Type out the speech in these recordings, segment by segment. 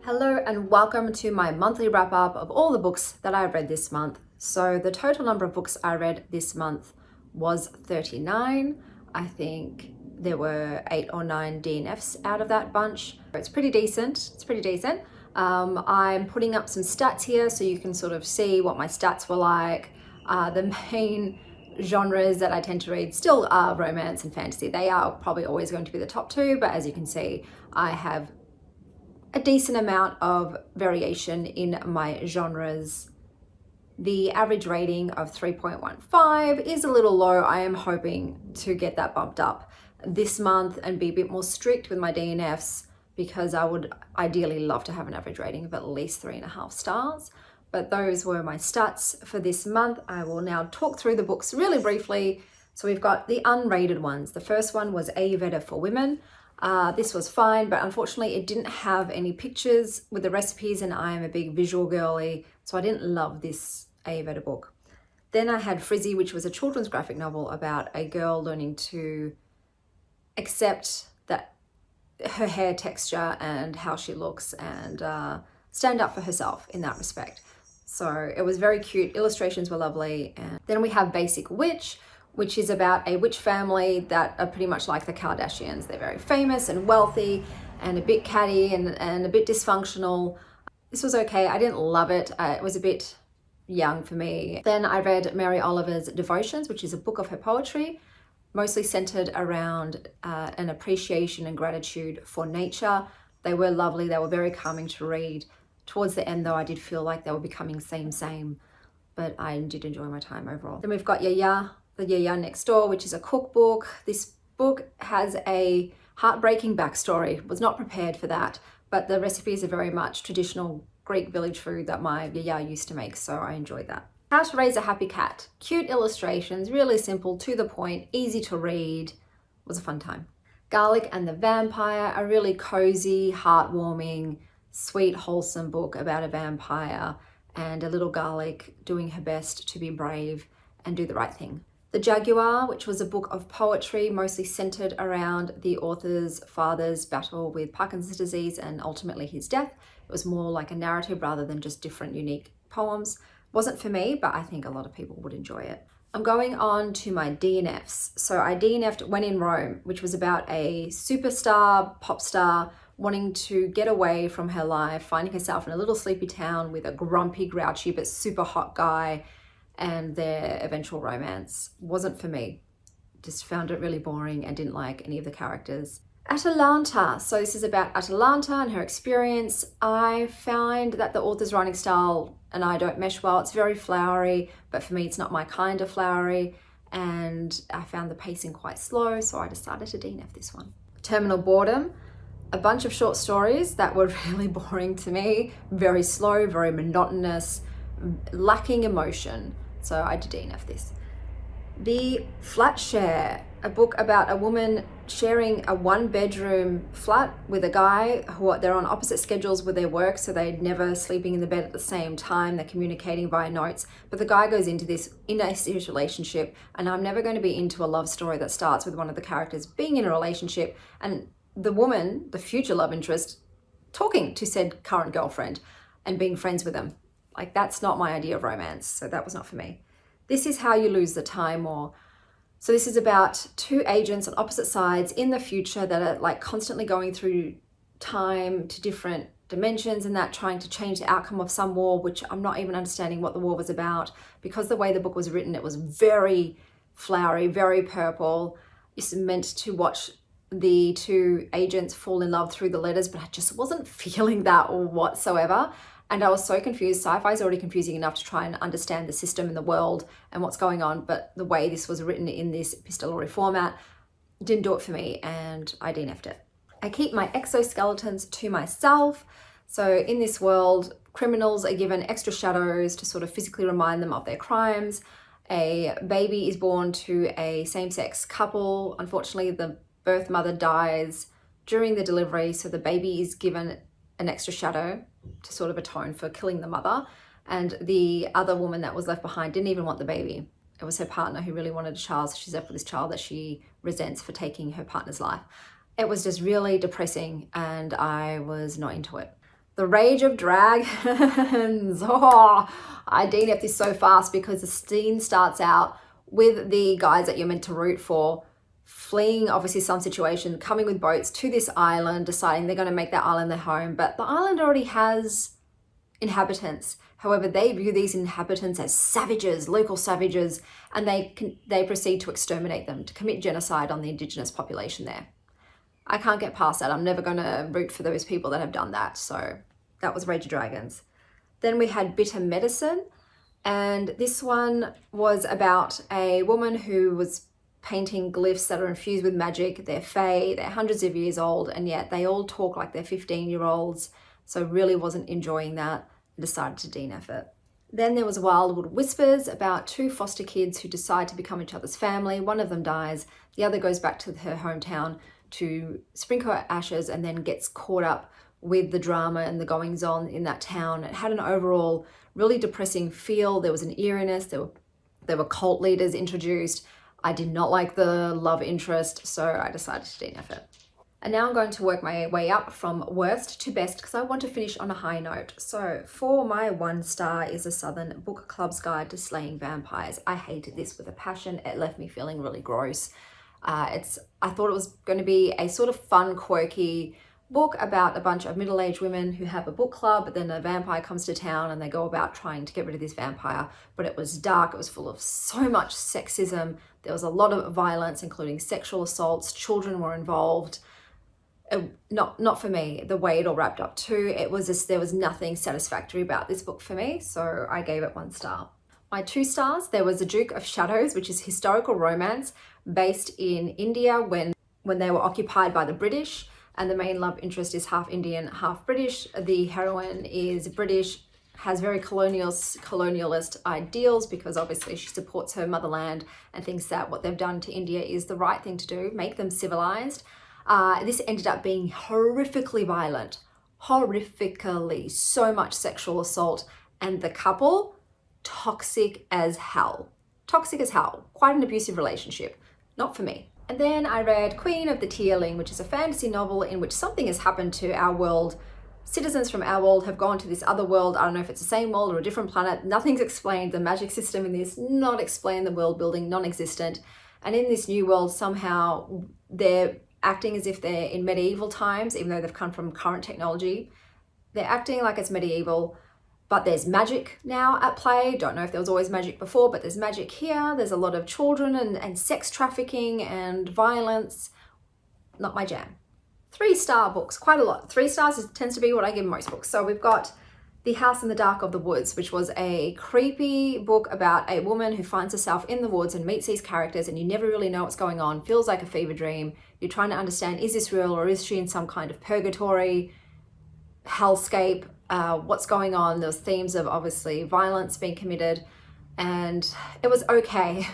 Hello and welcome to my monthly wrap up of all the books that I read this month. So the total number of books I read this month was 39. I think there were 8 or 9 DNFs out of that bunch. It's pretty decent. I'm putting up some stats here so you can sort of see what my stats were like. The main genres that I tend to read still are romance and fantasy. They are probably always going to be the top two, but as you can see, I have a decent amount of variation in my genres. The average rating of 3.15 is a little low. I am hoping to get that bumped up this month and be a bit more strict with my DNFs because I would ideally love to have an average rating of at least 3.5 stars. But those were my stats for this month. I will now talk through the books really briefly. So we've got the unrated ones. The first one was Ayurveda for Women. This was fine, but unfortunately it didn't have any pictures with the recipes and I am a big visual girly, so I didn't love this Ayurveda book. Then I had Frizzy, which was a children's graphic novel about a girl learning to accept that her hair texture and how she looks and stand up for herself in that respect. So it was very cute, illustrations were lovely. And then we have Basic Witch, which is about a witch family that are pretty much like the Kardashians. They're very famous and wealthy and a bit catty and a bit dysfunctional. This was okay. I didn't love it. It was a bit young for me. Then I read Mary Oliver's Devotions, which is a book of her poetry, mostly centered around an appreciation and gratitude for nature. They were lovely. They were very calming to read. Towards the end, though, I did feel like they were becoming same, but I did enjoy my time overall. Then we've got The Yaya Next Door, which is a cookbook. This book has a heartbreaking backstory. Was not prepared for that, but the recipes are very much traditional Greek village food that my Yaya used to make, so I enjoyed that. How to Raise a Happy Cat. Cute illustrations, really simple, to the point, easy to read. Was a fun time. Garlic and the Vampire, a really cozy, heartwarming, sweet, wholesome book about a vampire and a little garlic doing her best to be brave and do the right thing. The Jaguar, which was a book of poetry mostly centered around the author's father's battle with Parkinson's disease and ultimately his death. It was more like a narrative rather than just different unique poems. Wasn't for me, but I think a lot of people would enjoy it. I'm going on to my DNFs. So I DNF'd When in Rome, which was about a superstar, pop star, wanting to get away from her life, finding herself in a little sleepy town with a grumpy, grouchy, but super hot guy, and their eventual romance. Wasn't for me. Just found it really boring and didn't like any of the characters. Atalanta. So this is about Atalanta and her experience. I find that the author's writing style and I don't mesh well. It's very flowery, but for me it's not my kind of flowery, and I found the pacing quite slow, so I decided to DNF this one. Terminal Boredom. A bunch of short stories that were really boring to me. Very slow, very monotonous, lacking emotion. So I did DNF this. The Flat Share, a book about a woman sharing a 1-bedroom flat with a guy who they're on opposite schedules with their work, so they're never sleeping in the bed at the same time. They're communicating via notes, but the guy goes into this in a serious relationship, and I'm never going to be into a love story that starts with one of the characters being in a relationship and the woman, the future love interest, talking to said current girlfriend and being friends with them. Like, that's not my idea of romance, so that was not for me. This is How You Lose the Time. So this is about 2 agents on opposite sides in the future that are like constantly going through time to different dimensions and that, trying to change the outcome of some war, which I'm not even understanding what the war was about. Because the way the book was written, it was very flowery, very purple. It's meant to watch the 2 agents fall in love through the letters, but I just wasn't feeling that whatsoever. And I was so confused. Sci-fi is already confusing enough to try and understand the system and the world and what's going on, but the way this was written in this epistolary format didn't do it for me, and I DNF'd it. I keep my exoskeletons to myself. So in this world, criminals are given extra shadows to sort of physically remind them of their crimes. A baby is born to a same-sex couple. Unfortunately, the birth mother dies during the delivery, so the baby is given an extra shadow to sort of atone for killing the mother. And the other woman that was left behind didn't even want the baby. It was her partner who really wanted a child, so she's left with this child that she resents for taking her partner's life. It was just really depressing and I was not into it. The Rage of Dragons. Oh, I DNF'd this so fast because the scene starts out with the guys that you're meant to root for fleeing obviously some situation, coming with boats to this island, deciding they're going to make that island their home. But the island already has inhabitants. However, they view these inhabitants as savages, local savages, and they proceed to exterminate them, to commit genocide on the indigenous population there. I can't get past that. I'm never going to root for those people that have done that. So that was Rage of Dragons. Then we had Bitter Medicine. And this one was about a woman who was painting glyphs that are infused with magic. They're fae, they're hundreds of years old, and yet they all talk like they're 15-year-olds. So really wasn't enjoying that and decided to DNF it. Then there was Wildwood Whispers, about two foster kids who decide to become each other's family. One of them dies, the other goes back to her hometown to sprinkle her ashes and then gets caught up with the drama and the goings on in that town. It had an overall really depressing feel. There was an eeriness, there were cult leaders introduced. I did not like the love interest, so I decided to DNF it. And now I'm going to work my way up from worst to best because I want to finish on a high note. So for my 1 star is the Southern Book Club's Guide to Slaying Vampires. I hated this with a passion. It left me feeling really gross. I thought it was going to be a sort of fun, quirky book about a bunch of middle-aged women who have a book club, but then a vampire comes to town and they go about trying to get rid of this vampire. But it was dark, it was full of so much sexism. There was a lot of violence, including sexual assaults. Children were involved. Not for me, the way it all wrapped up too. It was just, there was nothing satisfactory about this book for me, so I gave it 1 star. My 2 stars, there was The Duke of Shadows, which is historical romance based in India when they were occupied by the British, and the main love interest is half Indian, half British. The heroine is British, has very colonialist ideals because obviously she supports her motherland and thinks that what they've done to India is the right thing to do, make them civilized. This ended up being horrifically violent, horrifically, so much sexual assault, and the couple, toxic as hell. Toxic as hell, quite an abusive relationship, not for me. And then I read Queen of the Tearling, which is a fantasy novel in which something has happened to our world. Citizens from our world have gone to this other world. I don't know if it's the same world or a different planet. Nothing's explained. The magic system in this, not explained. The world building, non-existent. And in this new world, somehow they're acting as if they're in medieval times, even though they've come from current technology. They're acting like it's medieval, but there's magic now at play. Don't know if there was always magic before, but there's magic here. There's a lot of children and sex trafficking and violence. Not my jam. 3-star books, quite a lot. 3 stars tends to be what I give most books. So we've got The House in the Dark of the Woods, which was a creepy book about a woman who finds herself in the woods and meets these characters and you never really know what's going on. Feels like a fever dream. You're trying to understand, is this real or is she in some kind of purgatory, hellscape? What's going on? There was themes of obviously violence being committed, and it was okay.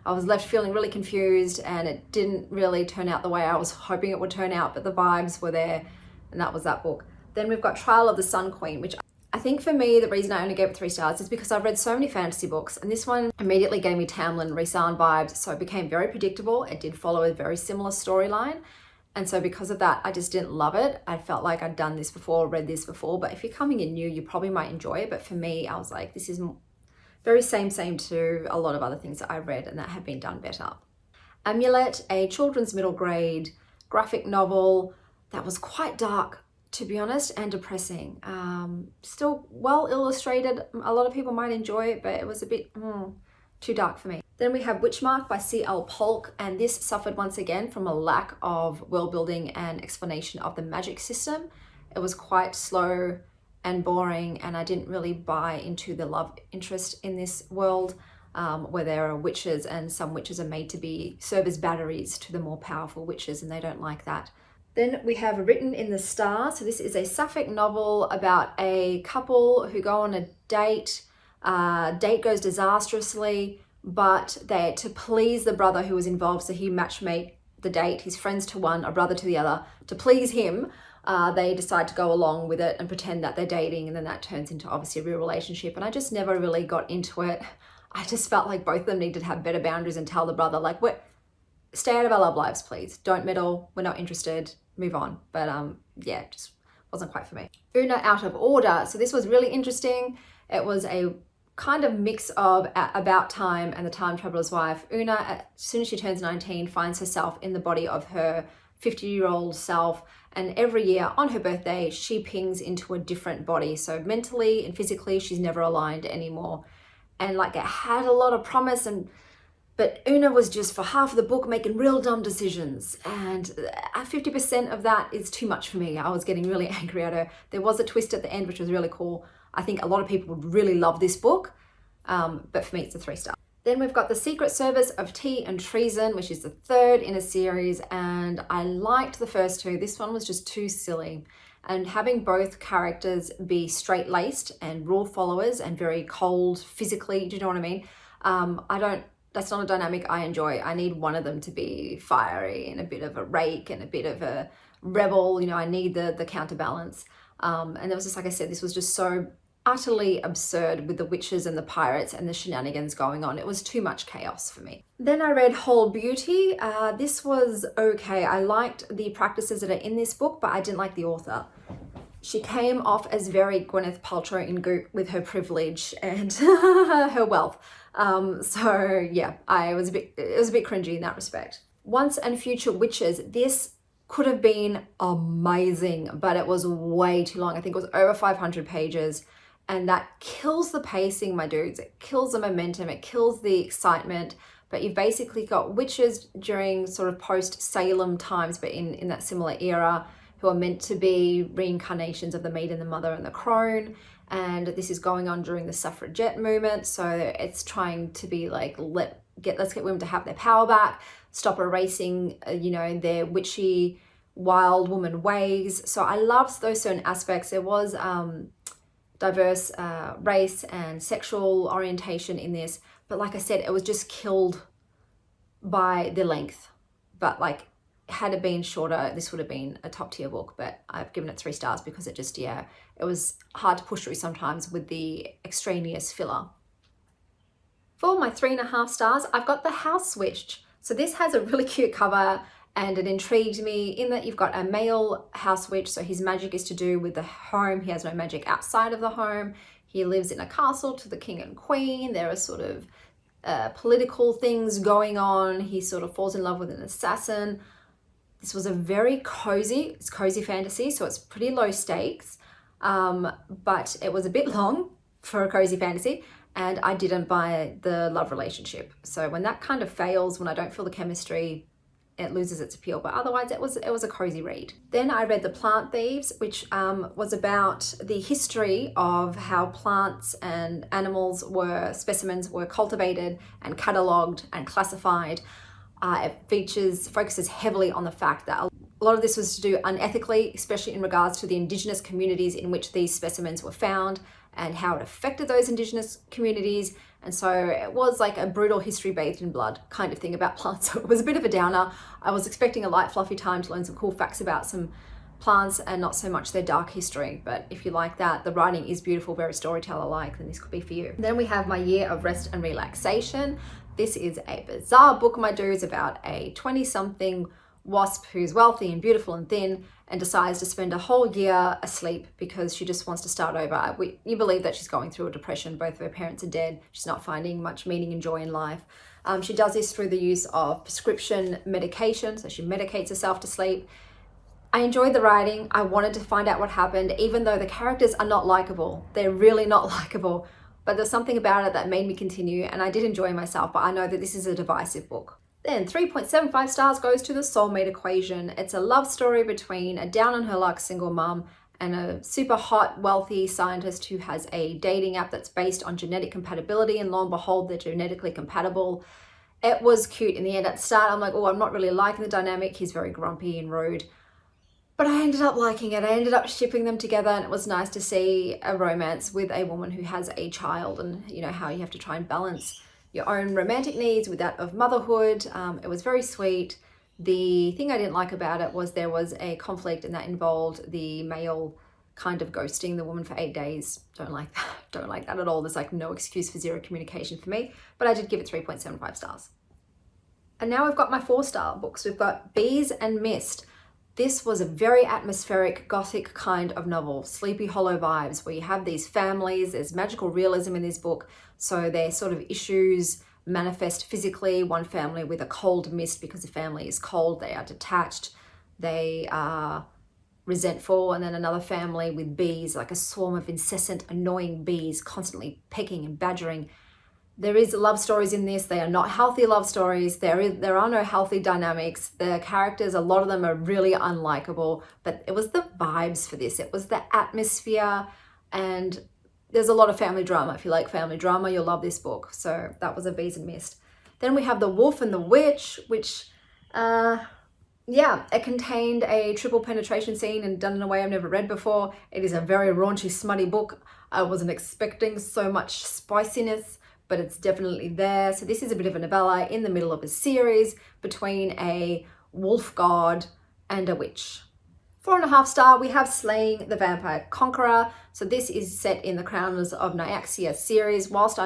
I was left feeling really confused and it didn't really turn out the way I was hoping it would turn out, but the vibes were there, and that was that book. Then we've got Trial of the Sun Queen, which I think for me, the reason I only gave it 3 stars is because I've read so many fantasy books, and this one immediately gave me Tamlin Rhysand vibes, so it became very predictable. It did follow a very similar storyline, and so because of that, I just didn't love it. I felt like I'd done this before, read this before, but if you're coming in new, you probably might enjoy it. But for me, I was like, this is very same to a lot of other things that I read and that have been done better. Amulet, a children's middle grade graphic novel that was quite dark, to be honest, and depressing. Still well illustrated. A lot of people might enjoy it, but it was a bit too dark for me. Then we have Witchmark by C.L. Polk, and this suffered once again from a lack of world building and explanation of the magic system. It was quite slow and boring, and I didn't really buy into the love interest in this world, where there are witches and some witches are made to serve as batteries to the more powerful witches, and they don't like that. Then we have Written in the Star. So this is a sapphic novel about a couple who go on a date. Date goes disastrously, but they, to please the brother who was involved, so he matchmade the date, his friends to one, a brother to the other, to please him, they decide to go along with it and pretend that they're dating, and then that turns into obviously a real relationship. And I just never really got into it. I just felt like both of them needed to have better boundaries and tell the brother, like, stay out of our love lives, please. Don't meddle. We're not interested. Move on. But yeah, just wasn't quite for me. Una Out of Order. So this was really interesting. It was a kind of mix of About Time and The Time Traveler's Wife. Una, as soon as she turns 19, finds herself in the body of her 50-year-old self, and every year on her birthday she pings into a different body. So mentally and physically she's never aligned anymore, and like it had a lot of promise, but Una was just for half of the book making real dumb decisions, and 50% of that is too much for me. I was getting really angry at her. There was a twist at the end which was really cool. I think a lot of people would really love this book, but for me it's a 3 star. Then we've got The Secret Service of Tea and Treason, which is the 3rd in a series, and I liked the first 2. This one was just too silly. And having both characters be straight-laced and rule followers and very cold physically, do you know what I mean? That's not a dynamic I enjoy. I need one of them to be fiery and a bit of a rake and a bit of a rebel. You know, I need the counterbalance. And there was just, like I said, this was just so utterly absurd with the witches and the pirates and the shenanigans going on. It was too much chaos for me. Then I read Whole Beauty. This was okay. I liked the practices that are in this book, but I didn't like the author. She came off as very Gwyneth Paltrow in Goop with her privilege and her wealth. So yeah, it was a bit cringy in that respect. Once and Future Witches. This could have been amazing, but it was way too long. I think it was over 500 pages. And that kills the pacing, my dudes. It kills the momentum, it kills the excitement. But you've basically got witches during sort of post-Salem times, but in that similar era, who are meant to be reincarnations of the Maiden, the Mother, and the Crone. And this is going on during the suffragette movement. So it's trying to be like, let's get women to have their power back, stop erasing, their witchy, wild woman ways. So I loved those certain aspects. There was diverse race and sexual orientation in this, but like I said, it was just killed by the length. But like, had it been shorter, this would have been a top tier book, but I've given it 3 stars because it just, it was hard to push through sometimes with the extraneous filler. For my 3.5 stars, I've got The House Witch. So this has a really cute cover, and it intrigued me in that you've got a male house witch. So his magic is to do with the home. He has no magic outside of the home. He lives in a castle to the king and queen. There are sort of political things going on. He sort of falls in love with an assassin. This was a very cozy fantasy, so it's pretty low stakes, but it was a bit long for a cozy fantasy, and I didn't buy the love relationship. So when that kind of fails, when I don't feel the chemistry, it loses its appeal. But otherwise, it was a cozy read. Then I read The Plant Thieves, which was about the history of how plants and animals specimens were cultivated and catalogued and classified. It focuses heavily on the fact that a lot of this was to do unethically, especially in regards to the Indigenous communities in which these specimens were found and how it affected those Indigenous communities. And so it was like a brutal history bathed in blood kind of thing about plants. So it was a bit of a downer. I was expecting a light, fluffy time to learn some cool facts about some plants and not so much their dark history. But if you like that, the writing is beautiful, very storyteller-like, then this could be for you. Then we have My Year of Rest and Relaxation. This is a bizarre book, my dudes, about a 20-something wasp who's wealthy and beautiful and thin and decides to spend a whole year asleep because she just wants to start over. You believe that she's going through a depression. Both of her parents are dead. She's not finding much meaning and joy in life. She does this through the use of prescription medication, so she medicates herself to sleep. I enjoyed the writing. I wanted to find out what happened, even though the characters are not likable. They're really not likable. But there's something about it that made me continue, and I did enjoy myself, but I know that this is a divisive book. Then 3.75 stars goes to The Soulmate Equation. It's a love story between a down-on-her-luck single mum and a super hot, wealthy scientist who has a dating app that's based on genetic compatibility, and lo and behold, they're genetically compatible. It was cute in the end. At the start, I'm like, oh, I'm not really liking the dynamic. He's very grumpy and rude. But I ended up liking it. I ended up shipping them together, and it was nice to see a romance with a woman who has a child, and how you have to try and balance your own romantic needs with that of motherhood. It was very sweet. The thing I didn't like about it was there was a conflict, and that involved the male kind of ghosting the woman for 8 days. Don't like that. Don't like that at all. There's like no excuse for zero communication for me, but I did give it 3.75 stars. And now we've got my 4-star books. We've got Bees and Mist. This was a very atmospheric, gothic kind of novel, Sleepy Hollow vibes, where you have these families, there's magical realism in this book, so their sort of issues manifest physically. One family with a cold mist because the family is cold, they are detached, they are resentful, and then another family with bees, like a swarm of incessant, annoying bees constantly pecking and badgering. There is love stories in this. They are not healthy love stories. There are no healthy dynamics. The characters, a lot of them are really unlikable, but it was the vibes for this. It was the atmosphere, and there's a lot of family drama. If you like family drama, you'll love this book. So that was a Bees and Mist. Then we have The Wolf and the Witch, which, it contained a triple penetration scene and done in a way I've never read before. It is a very raunchy, smutty book. I wasn't expecting so much spiciness, but it's definitely there. So this is a bit of a novella in the middle of a series between a wolf god and a witch. 4.5 star, we have Slaying the Vampire Conqueror. So this is set in the Crowns of Nyaxia series. Whilst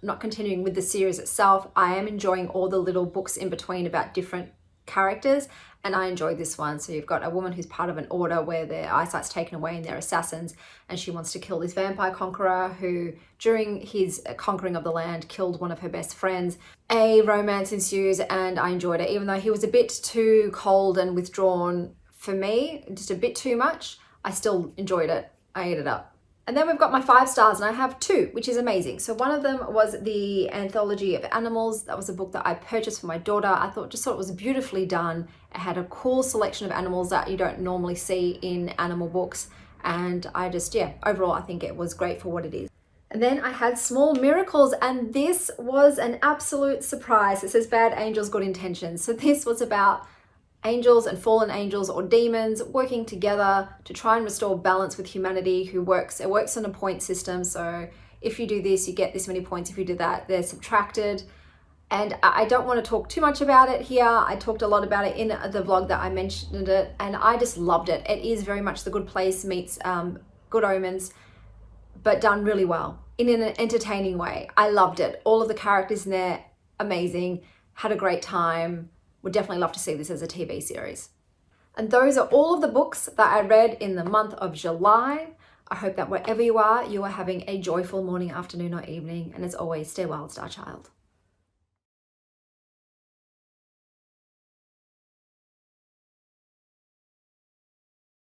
not continuing with the series itself, I am enjoying all the little books in between about different characters, and I enjoyed this one. So you've got a woman who's part of an order where their eyesight's taken away and they're assassins, and she wants to kill this vampire conqueror who, during his conquering of the land, killed one of her best friends. A romance ensues, and I enjoyed it, even though he was a bit too cold and withdrawn for me, just a bit too much. I still enjoyed it. I ate it up. And then we've got my 5 stars, and I have 2, which is amazing. So one of them was the Anthology of Animals. That was a book that I purchased for my daughter. I just thought it was beautifully done. It had a cool selection of animals that you don't normally see in animal books. And overall, I think it was great for what it is. And then I had Small Miracles, and this was an absolute surprise. It says Bad Angels, Good Intentions. So this was about angels and fallen angels or demons working together to try and restore balance with humanity. It works on a point system. So if you do this, you get this many points. If you do that, they're subtracted. And I don't want to talk too much about it here. I talked a lot about it in the vlog that I mentioned it, and I just loved it. It is very much The Good Place meets Good Omens, but done really well in an entertaining way. I loved it. All of the characters in there, amazing. Had a great time. Would definitely love to see this as a TV series. And those are all of the books that I read in the month of July. I hope that wherever you are having a joyful morning, afternoon, or evening. And as always, stay wild, Star Child.